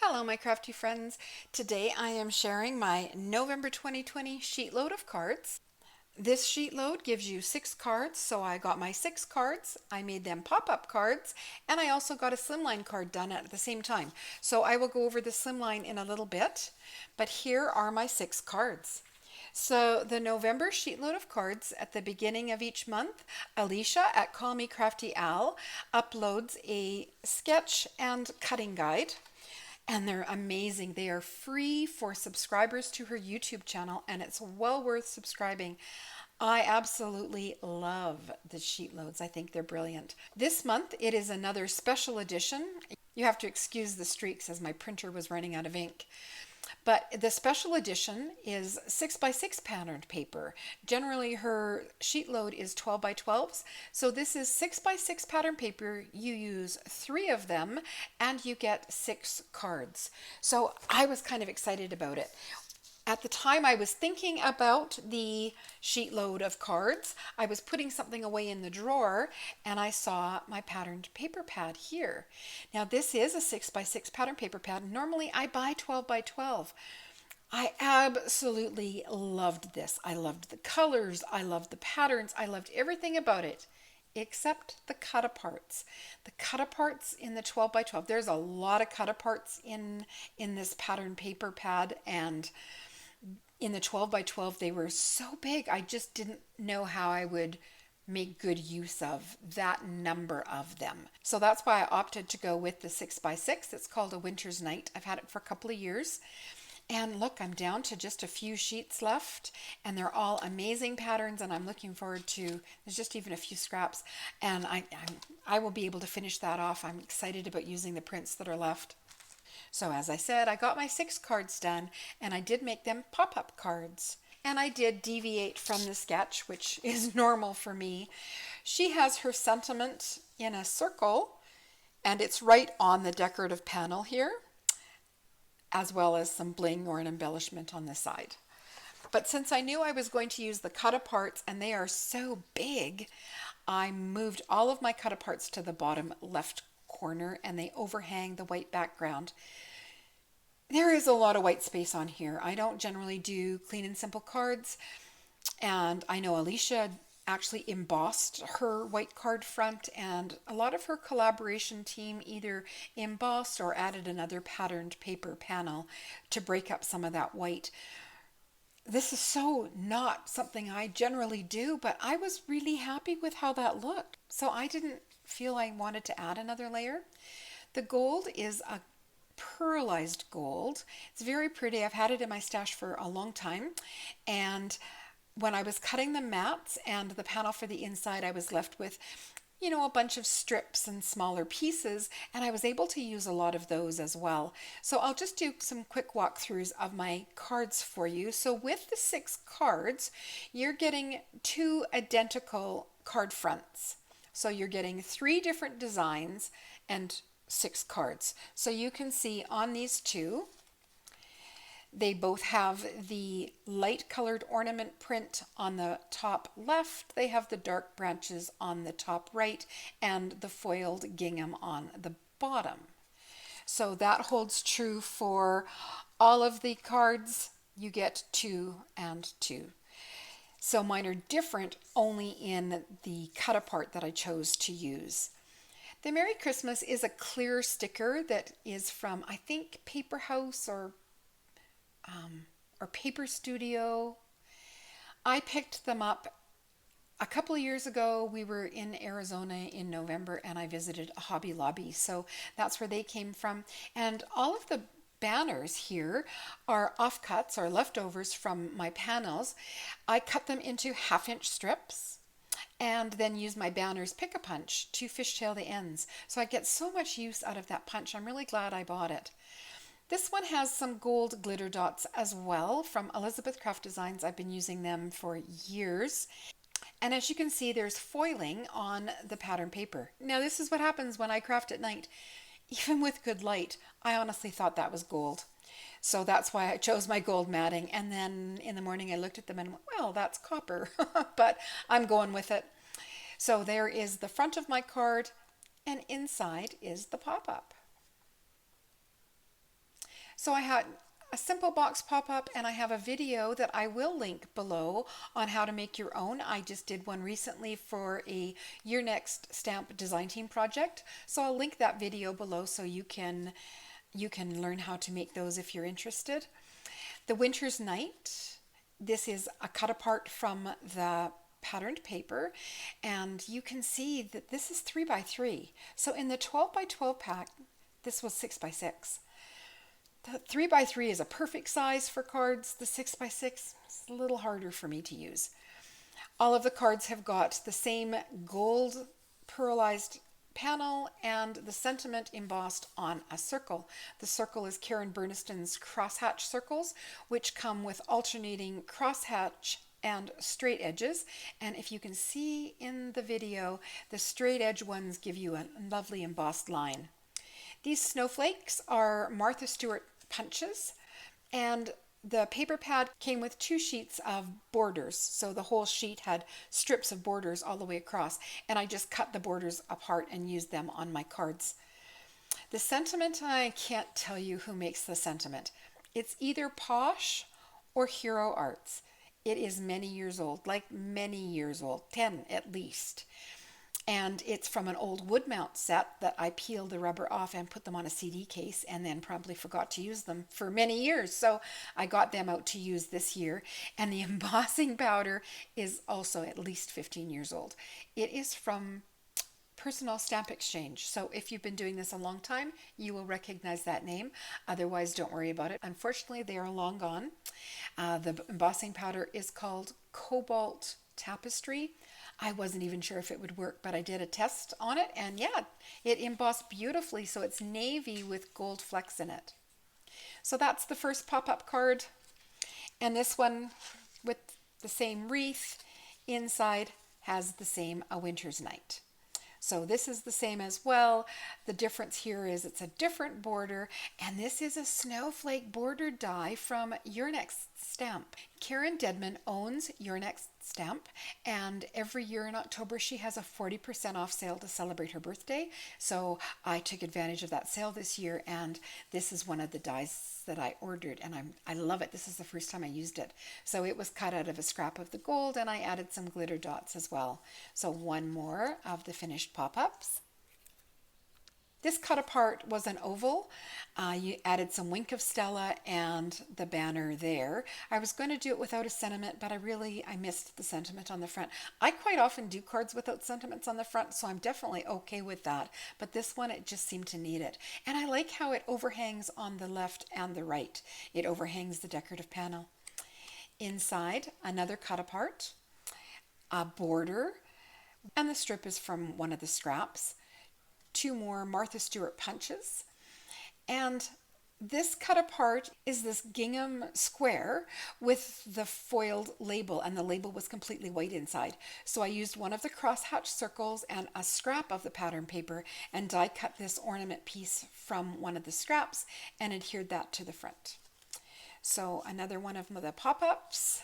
Hello, my crafty friends. Today I am sharing my November 2020 sheet load of cards. This sheet load gives you 6 cards, so I got my 6 cards. I made them pop-up cards, and I also got a Slimline card done at the same time. So I will go over the Slimline in a little bit, but here are my 6 cards. So the November sheet load of cards at the beginning of each month, Alicia at Call Me Crafty Al uploads a sketch and cutting guide. And they're amazing. They are free for subscribers to her YouTube channel, and it's well worth subscribing. I absolutely love the sheet loads. I think they're brilliant. This month it is another special edition. You have to excuse the streaks as my printer was running out of ink. But the special edition is 6x6 patterned paper. Generally, her sheet load is 12x12s. So this is 6x6 pattern paper. You use 3 of them and you get 6 cards. So I was kind of excited about it. At the time I was thinking about the sheet load of cards, I was putting something away in the drawer and I saw my patterned paper pad here. Now this is a 6x6 pattern paper pad. Normally I buy 12x12. I absolutely loved this. I loved the colors, I loved the patterns, I loved everything about it except the cut aparts. The cut aparts in the 12x12, there's a lot of cut aparts in this pattern paper pad, and in the 12x12 they were so big I just didn't know how I would make good use of that number of them. So that's why I opted to go with the 6x6. It's called A Winter's Night. I've had it for a couple of years. And look, I'm down to just a few sheets left, and they're all amazing patterns, and I'm looking forward to, there's just even a few scraps, and I will be able to finish that off. I'm excited about using the prints that are left. So as I said, I got my 6 cards done, and I did make them pop-up cards. And I did deviate from the sketch, which is normal for me. She has her sentiment in a circle, and it's right on the decorative panel here, as well as some bling or an embellishment on the side. But since I knew I was going to use the cut aparts and they are so big, I moved all of my cut aparts to the bottom left corner and they overhang the white background. There is a lot of white space on here. I don't generally do clean and simple cards, and I know Alicia actually embossed her white card front, and a lot of her collaboration team either embossed or added another patterned paper panel to break up some of that white. This is so not something I generally do, but I was really happy with how that looked. So I didn't feel I wanted to add another layer. The gold is a pearlized gold. It's very pretty. I've had it in my stash for a long time, and when I was cutting the mats and the panel for the inside, I was left with, a bunch of strips and smaller pieces, and I was able to use a lot of those as well. So I'll just do some quick walkthroughs of my cards for you. So with the 6 cards, you're getting 2 identical card fronts. So you're getting 3 different designs and 6 cards. So you can see on these 2, they both have the light colored ornament print on the top left. They have the dark branches on the top right and the foiled gingham on the bottom. So that holds true for all of the cards. You get 2 and 2. So mine are different only in the cut apart that I chose to use. The Merry Christmas is a clear sticker that is from, I think, Paper House or Paper Studio. I picked them up a couple of years ago. We were in Arizona in November and I visited a Hobby Lobby, so that's where they came from. And all of the banners here are offcuts or leftovers from my panels. I cut them into 1/2-inch strips and then use my banners pick-a-punch to fishtail the ends. So I get so much use out of that punch. I'm really glad I bought it. This one has some gold glitter dots as well from Elizabeth Craft Designs. I've been using them for years. And as you can see, there's foiling on the pattern paper. Now this is what happens when I craft at night. Even with good light, I honestly thought that was gold. So that's why I chose my gold matting. And then in the morning I looked at them and went, well, that's copper, but I'm going with it. So there is the front of my card, and inside is the pop-up. So I had a simple box pop-up, and I have a video that I will link below on how to make your own. I just did one recently for a Your Next Stamp design team project. So I'll link that video below so you can learn how to make those if you're interested. The Winter's Night. This is a cut apart from the patterned paper, and you can see that this is 3 by 3. So in the 12 by 12 pack, this was 6 by 6. The 3 by 3 is a perfect size for cards. The 6 by 6 is a little harder for me to use. All of the cards have got the same gold pearlized panel and the sentiment embossed on a circle. The circle is Karen Burniston's crosshatch circles, which come with alternating crosshatch and straight edges. And if you can see in the video, the straight edge ones give you a lovely embossed line. These snowflakes are Martha Stewart punches, and the paper pad came with 2 sheets of borders. So the whole sheet had strips of borders all the way across, and I just cut the borders apart and used them on my cards. The sentiment, I can't tell you who makes the sentiment. It's either Posh or Hero Arts. It is many years old, like many years old, 10 at least. And it's from an old wood mount set that I peeled the rubber off and put them on a CD case, and then probably forgot to use them for many years. So I got them out to use this year. And the embossing powder is also at least 15 years old. It is from Personal Stamp Exchange. So if you've been doing this a long time, you will recognize that name. Otherwise, don't worry about it. Unfortunately, they are long gone. The embossing powder is called Cobalt Tapestry. I wasn't even sure if it would work, but I did a test on it, and yeah, it embossed beautifully. So it's navy with gold flecks in it. So that's the first pop-up card. And this one with the same wreath inside has the same A Winter's Night. So this is the same as well. The difference here is it's a different border, and this is a snowflake border die from Your Next Stamp. Karen Dedman owns Your Next Stamp, and every year in October she has a 40% off sale to celebrate her birthday. So I took advantage of that sale this year, and this is one of the dies that I ordered, and I love it. This is the first time I used it. So it was cut out of a scrap of the gold, and I added some glitter dots as well. So one more of the finished pop-ups. This cut apart was an oval. You added some Wink of Stella and the banner there. I was going to do it without a sentiment, but I missed the sentiment on the front. I quite often do cards without sentiments on the front, so I'm definitely okay with that. But this one, it just seemed to need it. And I like how it overhangs on the left and the right. It overhangs the decorative panel. Inside, another cut apart, a border, and the strip is from one of the scraps. 2 more Martha Stewart punches, and this cut apart is this gingham square with the foiled label, and the label was completely white inside. So I used one of the crosshatch circles and a scrap of the pattern paper and die cut this ornament piece from one of the scraps and adhered that to the front. So another one of the pop-ups.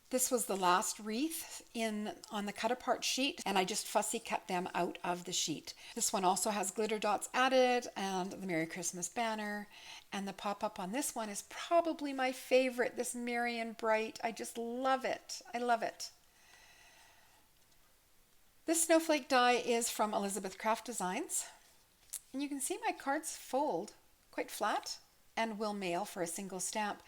This was the last wreath on the cut apart sheet, and I just fussy cut them out of the sheet. This one also has glitter dots added and the Merry Christmas banner, and the pop-up on this one is probably my favorite, this Merry and Bright. I just love it. I love it. This snowflake die is from Elizabeth Craft Designs, and you can see my cards fold quite flat and will mail for a single stamp.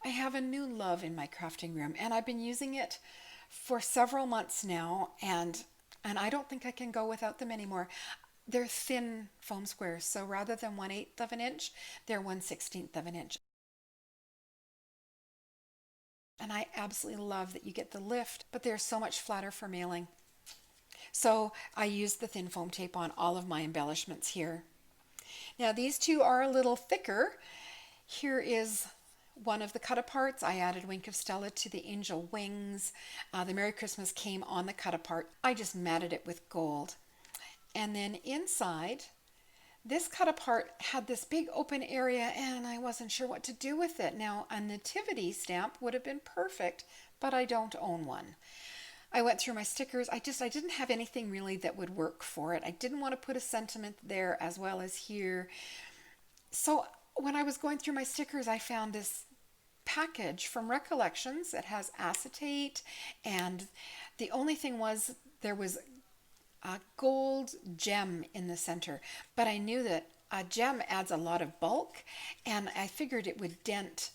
I have a new love in my crafting room, and I've been using it for several months now, and I don't think I can go without them anymore. They're thin foam squares, so rather than 1/8 of an inch, they're 1/16 of an inch. And I absolutely love that you get the lift, but they're so much flatter for mailing. So I used the thin foam tape on all of my embellishments here. Now these two are a little thicker. Here is one of the cut aparts. I added Wink of Stella to the angel wings. The Merry Christmas came on the cut apart. I just matted it with gold. And then inside, this cut apart had this big open area, and I wasn't sure what to do with it. Now, a nativity stamp would have been perfect, but I don't own one. I went through my stickers. I didn't have anything really that would work for it. I didn't want to put a sentiment there as well as here. So when I was going through my stickers, I found this package from Recollections that has acetate, and the only thing was there was a gold gem in the center, but I knew that a gem adds a lot of bulk, and I figured it would dent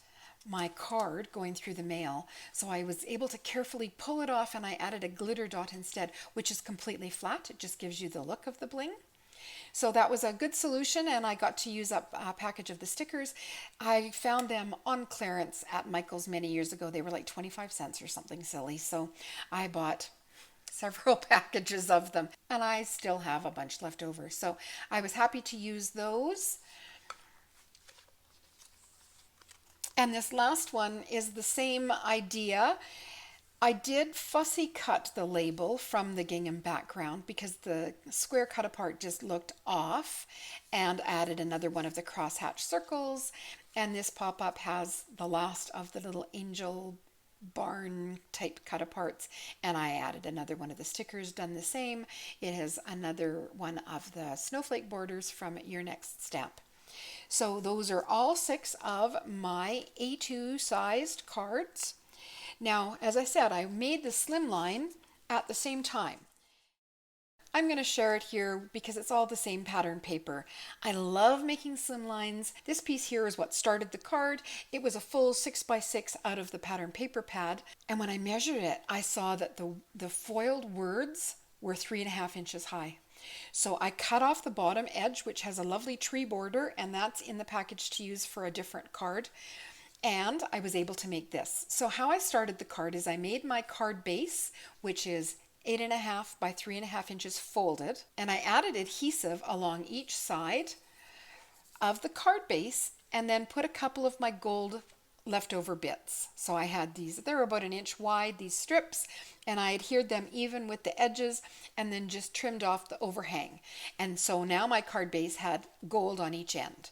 my card going through the mail. So I was able to carefully pull it off, and I added a glitter dot instead, which is completely flat. It just gives you the look of the bling. So that was a good solution, and I got to use up a package of the stickers. I found them on clearance at Michael's many years ago. They were like 25 cents or something silly. So I bought several packages of them, and I still have a bunch left over. So I was happy to use those. And this last one is the same idea. I did fussy cut the label from the gingham background because the square cut apart just looked off, and added another one of the crosshatch circles. And this pop-up has the last of the little angel barn type cut aparts, and I added another one of the stickers, done the same. It has another one of the snowflake borders from Your Next Stamp. So those are all 6 of my A2 sized cards. Now, as I said, I made the Slimline at the same time. I'm going to share it here because it's all the same pattern paper. I love making Slimlines. This piece here is what started the card. It was a full 6x6 out of the pattern paper pad. And when I measured it, I saw that the foiled words were 3.5 inches high. So I cut off the bottom edge, which has a lovely tree border, and that's in the package to use for a different card. And I was able to make this. So how I started the card is I made my card base, which is 8.5 by 3.5 inches folded, and I added adhesive along each side of the card base, and then put a couple of my gold leftover bits. So I had these, they're about 1 inch wide, these strips, and I adhered them even with the edges, and then just trimmed off the overhang. And so now my card base had gold on each end.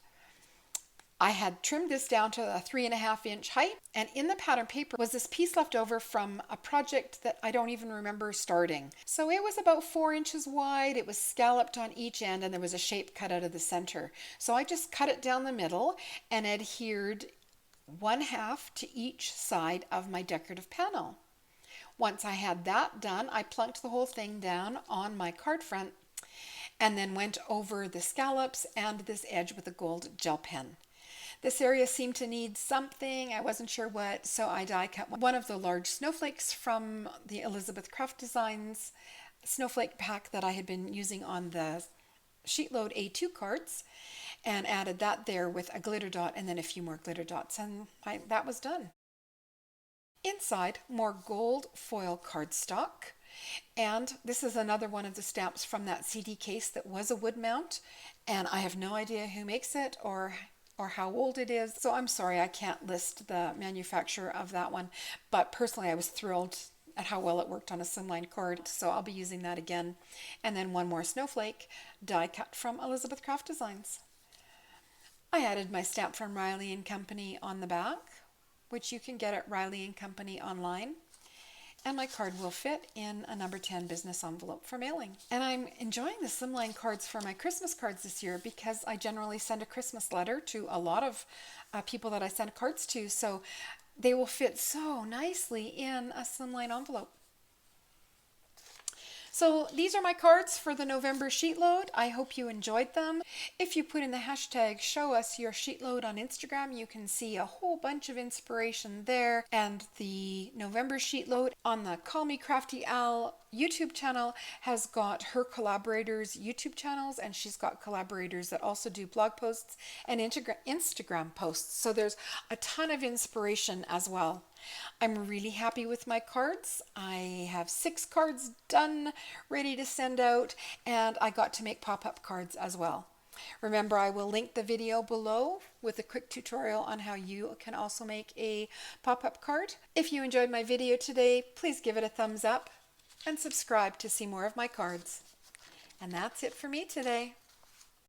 I had trimmed this down to a 3.5 inch height, and in the pattern paper was this piece left over from a project that I don't even remember starting. So it was about 4 inches wide, it was scalloped on each end, and there was a shape cut out of the center. So I just cut it down the middle and adhered 1/2 to each side of my decorative panel. Once I had that done, I plunked the whole thing down on my card front, and then went over the scallops and this edge with a gold gel pen. This area seemed to need something, I wasn't sure what, so I die cut one of the large snowflakes from the Elizabeth Craft Designs snowflake pack that I had been using on the Sheetload A2 cards, and added that there with a glitter dot and then a few more glitter dots, and that was done. Inside, more gold foil cardstock, and this is another one of the stamps from that CD case that was a wood mount, and I have no idea who makes it or how old it is, so I'm sorry I can't list the manufacturer of that one, but personally I was thrilled at how well it worked on a Slimline card, so I'll be using that again. And then one more snowflake, die cut from Elizabeth Craft Designs. I added my stamp from Riley and Company on the back, which you can get at Riley and Company online. And my card will fit in a number 10 business envelope for mailing. And I'm enjoying the Slimline cards for my Christmas cards this year because I generally send a Christmas letter to a lot of people that I send cards to, so they will fit so nicely in a Slimline envelope. So these are my cards for the November Sheetload. I hope you enjoyed them. If you put in the hashtag show us your Sheetload on Instagram, you can see a whole bunch of inspiration there. And the November Sheetload on the Call Me Crafty Al YouTube channel has got her collaborators' YouTube channels, and she's got collaborators that also do blog posts and Instagram posts. So there's a ton of inspiration as well. I'm really happy with my cards. I have 6 cards done, ready to send out, and I got to make pop-up cards as well. Remember, I will link the video below with a quick tutorial on how you can also make a pop-up card. If you enjoyed my video today, please give it a thumbs up and subscribe to see more of my cards. And that's it for me today.